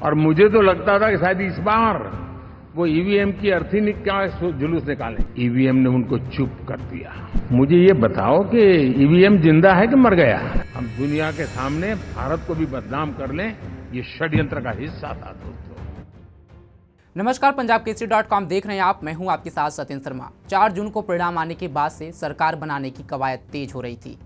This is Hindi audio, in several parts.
और मुझे तो लगता था कि शायद इस बार वो ईवीएम की अर्थी क्या जुलूस निकालें। ईवीएम ने उनको चुप कर दिया। मुझे ये बताओ कि ईवीएम जिंदा है कि मर गया? हम दुनिया के सामने भारत को भी बदनाम कर लें, ये षड्यंत्र का हिस्सा था दोस्तों। नमस्कार, पंजाब केसरी.com देख रहे हैं आप। मैं हूं आपके साथ सत्येंद्र शर्मा। 4 जून को परिणाम आने के बाद से सरकार बनाने की कवायद तेज हो रही थी।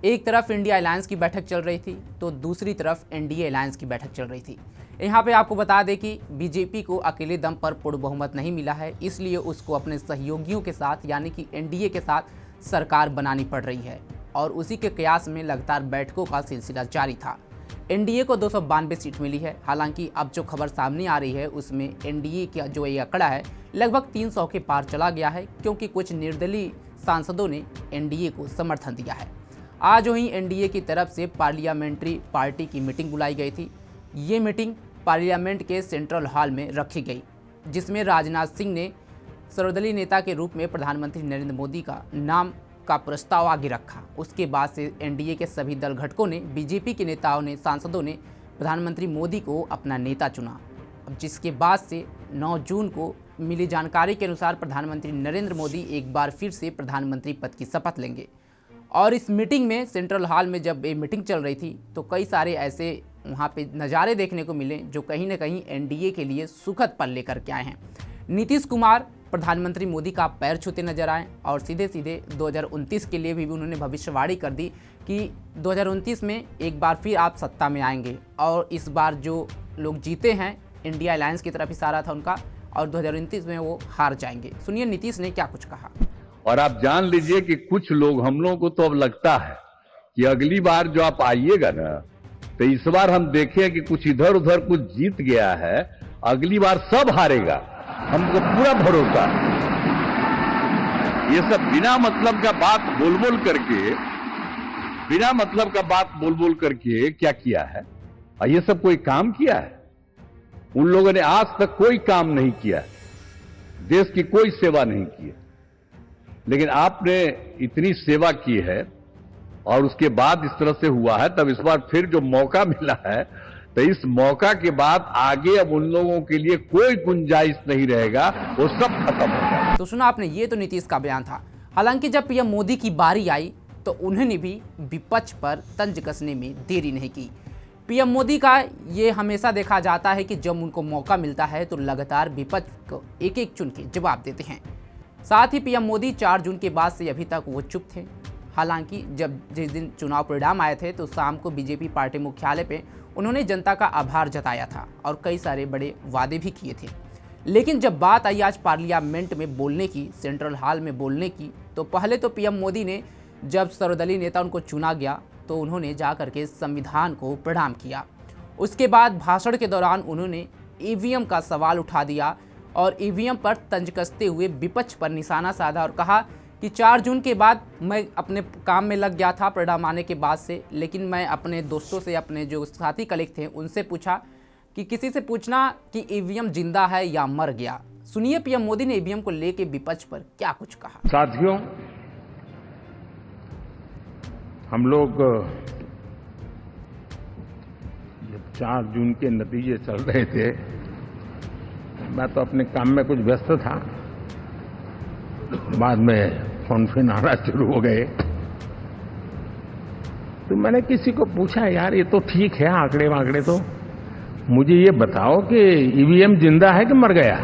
एक तरफ इंडिया अलायंस की बैठक चल रही थी तो दूसरी तरफ एनडीए अलायंस की बैठक चल रही थी। यहाँ पे आपको बता दें कि बीजेपी को अकेले दम पर पूर्ण बहुमत नहीं मिला है, इसलिए उसको अपने सहयोगियों के साथ यानी कि एनडीए के साथ सरकार बनानी पड़ रही है और उसी के कयास में लगातार बैठकों का सिलसिला जारी था। एनडीए को 292 सीट मिली है। हालांकि अब जो खबर सामने आ रही है उसमें एनडीए का जो ये आंकड़ा है लगभग 300 के पार चला गया है, क्योंकि कुछ निर्दलीय सांसदों ने एनडीए को समर्थन दिया है। आज वहीं एनडीए की तरफ से पार्लियामेंट्री पार्टी की मीटिंग बुलाई गई थी। ये मीटिंग पार्लियामेंट के सेंट्रल हॉल में रखी गई, जिसमें राजनाथ सिंह ने सर्वदलीय नेता के रूप में प्रधानमंत्री नरेंद्र मोदी का नाम का प्रस्ताव आगे रखा। उसके बाद से एनडीए के सभी दल घटकों ने, बीजेपी के नेताओं ने, सांसदों ने प्रधानमंत्री मोदी को अपना नेता चुना। अब जिसके बाद से 9 जून को मिली जानकारी के अनुसार प्रधानमंत्री नरेंद्र मोदी एक बार फिर से प्रधानमंत्री पद की शपथ लेंगे। और इस मीटिंग में सेंट्रल हॉल में जब ये मीटिंग चल रही थी तो कई सारे ऐसे वहाँ पे नज़ारे देखने को मिले जो कहीं ना कहीं एनडीए के लिए सुखद पल लेकर के आए हैं। नीतीश कुमार प्रधानमंत्री मोदी का पैर छूते नजर आए और सीधे सीधे 2029 के लिए भी उन्होंने भविष्यवाणी कर दी कि 2029 में एक बार फिर आप सत्ता में आएंगे और इस बार जो लोग जीते हैं इंडिया अलायंस की तरफ इशारा था उनका, और 2029 में वो हार जाएंगे। सुनिए नीतीश ने क्या कुछ कहा। और आप जान लीजिए कि कुछ लोग, हम लोगों को तो अब लगता है कि अगली बार जो आप आइएगा ना तो इस बार हम देखें कि कुछ इधर उधर कुछ जीत गया है, अगली बार सब हारेगा, हमको पूरा भरोसा है। ये सब बिना मतलब का बात बोल बोल करके क्या किया है? और ये सब कोई काम किया है? उन लोगों ने आज तक कोई काम नहीं किया है, देश की कोई सेवा नहीं की है। लेकिन आपने इतनी सेवा की है और उसके बाद इस तरह से हुआ है, तब इस बार फिर जो मौका मिला है तो इस मौका के बाद आगे अब उन लोगों के लिए कोई गुंजाइश नहीं रहेगा, वो सब खत्म हो जाएगा। तो सुना आपने, ये तो नीतीश का बयान था। हालांकि जब पीएम मोदी की बारी आई तो उन्होंने भी विपक्ष पर तंज कसने में देरी नहीं की। पीएम मोदी का ये हमेशा देखा जाता है कि जब उनको मौका मिलता है तो लगातार विपक्ष को एक एक चुन के जवाब देते हैं। साथ ही पीएम मोदी 4 जून के बाद से अभी तक वो चुप थे। हालांकि जिस दिन चुनाव परिणाम आए थे तो शाम को बीजेपी पार्टी मुख्यालय पे उन्होंने जनता का आभार जताया था और कई सारे बड़े वादे भी किए थे। लेकिन जब बात आई आज पार्लियामेंट में बोलने की, सेंट्रल हॉल में बोलने की, तो पहले तो पीएम मोदी ने जब सर्वदलीय नेता उनको चुना गया तो उन्होंने जा करके संविधान को प्रणाम किया। उसके बाद भाषण के दौरान उन्होंने ईवीएम का सवाल उठा दिया और ईवीएम पर तंज कसते हुए विपक्ष पर निशाना साधा और कहा कि 4 जून के बाद मैं अपने काम में लग गया था परिणाम आने के बाद से, लेकिन मैं अपने दोस्तों से, अपने जो साथी कलीग थे उनसे पूछा कि किसी से पूछना कि ईवीएम जिंदा है या मर गया। सुनिए पीएम मोदी ने ईवीएम को लेकर विपक्ष पर क्या कुछ कहा। साथियों, हम लोग जब 4 जून के नतीजे चल रहे थे, मैं तो अपने काम में कुछ व्यस्त था, बाद में फोन आना शुरू हो गए, तो मैंने किसी को पूछा, यार ये तो ठीक है आंकड़े वांकड़े, तो मुझे ये बताओ कि ईवीएम जिंदा है कि मर गया?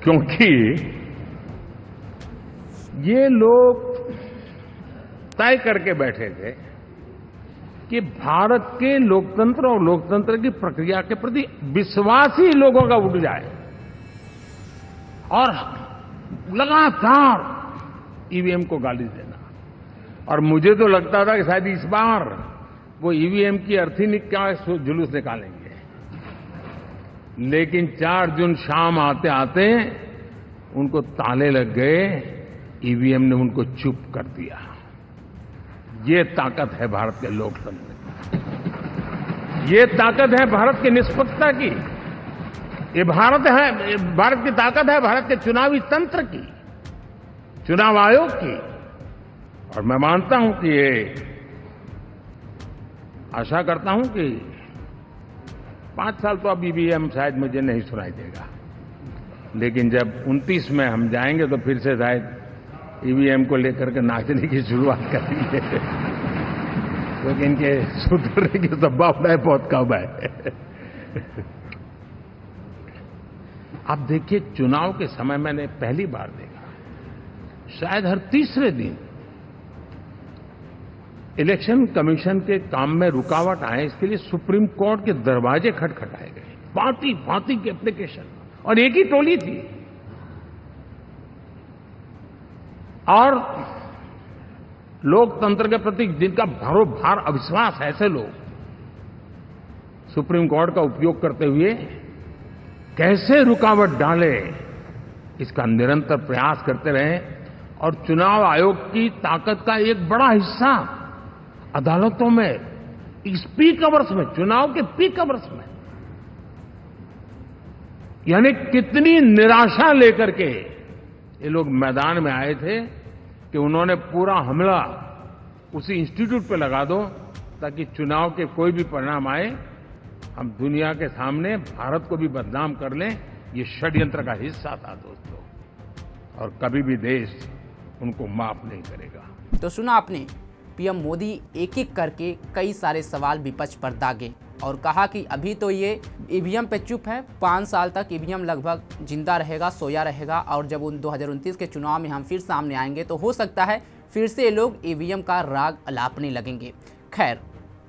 क्योंकि ये लोग तय करके बैठे थे कि भारत के लोकतंत्र और लोकतंत्र की प्रक्रिया के प्रति विश्वास ही लोगों का उठ जाए, और लगातार ईवीएम को गाली देना। और मुझे तो लगता था कि शायद इस बार वो ईवीएम की अर्थी क्या जुलूस निकालेंगे, लेकिन 4 जून शाम आते आते उनको ताले लग गए, ईवीएम ने उनको चुप कर दिया। ये ताकत है भारत के लोकतंत्र की, ये ताकत है भारत की निष्पक्षता की, ये भारत की ताकत है भारत के चुनावी तंत्र की, चुनाव आयोग की। और मैं मानता हूं कि ये आशा करता हूं कि 5 साल तो अब ईवीएम शायद मुझे नहीं सुनाई देगा, लेकिन जब 29 में हम जाएंगे तो फिर से शायद ईवीएम को लेकर के नाचने की शुरुआत करेंगे क्योंकि इनके सुधरने की संभावनाएं बहुत कम है। आप देखिए, चुनाव के समय मैंने पहली बार देखा, शायद हर तीसरे दिन इलेक्शन कमीशन के काम में रुकावट आए, इसके लिए सुप्रीम कोर्ट के दरवाजे खटखटाए गए, भांति भांति की एप्लीकेशन, और एक ही टोली थी। और लोकतंत्र के प्रति जिनका भरोभार अविश्वास है, ऐसे लोग सुप्रीम कोर्ट का उपयोग करते हुए कैसे रुकावट डाले, इसका निरंतर प्रयास करते रहे। और चुनाव आयोग की ताकत का एक बड़ा हिस्सा अदालतों में इस पीक अवर्स में, चुनाव के पीक अवर्स में, यानी कितनी निराशा लेकर के ये लोग मैदान में आए थे कि उन्होंने पूरा हमला उसी इंस्टीट्यूट पे लगा दो ताकि चुनाव के कोई भी परिणाम आए, हम दुनिया के सामने भारत को भी बदनाम कर लें। ये षड्यंत्र का हिस्सा था दोस्तों, और कभी भी देश उनको माफ नहीं करेगा। तो सुना आपने, पीएम मोदी एक एक करके कई सारे सवाल विपक्ष पर दागे और कहा कि अभी तो ये ईवीएम पे चुप है, 5 साल तक ईवीएम लगभग जिंदा रहेगा, सोया रहेगा, और जब उन 2029 के चुनाव में हम फिर सामने आएंगे तो हो सकता है फिर से ये लोग ईवीएम का राग अलापने लगेंगे। खैर,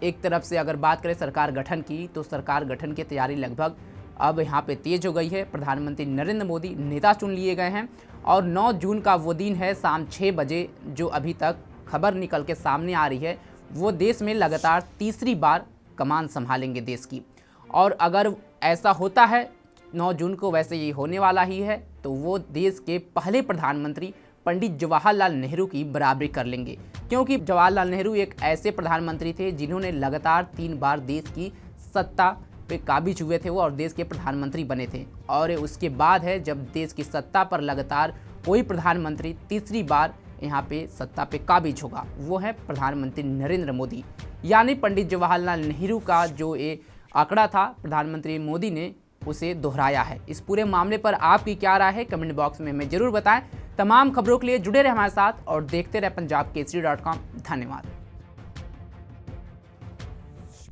एक तरफ से अगर बात करें सरकार गठन की, तो सरकार गठन की तैयारी लगभग अब यहाँ पे तेज हो गई है। प्रधानमंत्री नरेंद्र मोदी नेता चुन लिए गए हैं और 9 जून का वो दिन है शाम 6 बजे, जो अभी तक खबर निकल के सामने आ रही है, वो देश में लगातार तीसरी बार कमान संभालेंगे देश की। और अगर ऐसा होता है 9 जून को, वैसे ये होने वाला ही है, तो वो देश के पहले प्रधानमंत्री पंडित जवाहरलाल नेहरू की बराबरी कर लेंगे, क्योंकि जवाहरलाल नेहरू एक ऐसे प्रधानमंत्री थे जिन्होंने लगातार 3 बार देश की सत्ता पे काबिज हुए थे वो, और देश के प्रधानमंत्री बने थे। और उसके बाद है जब देश की सत्ता पर लगातार कोई प्रधानमंत्री तीसरी बार यहाँ पे सत्ता पे काबिज होगा, वो है प्रधानमंत्री नरेंद्र मोदी। यानी पंडित जवाहरलाल नेहरू का जो ये आंकड़ा था, प्रधानमंत्री मोदी ने उसे दोहराया है। इस पूरे मामले पर आपकी क्या राय है, कमेंट बॉक्स में हमें जरूर बताएं। तमाम खबरों के लिए जुड़े रहे हमारे साथ और देखते रहे पंजाब केसरी.com। धन्यवाद।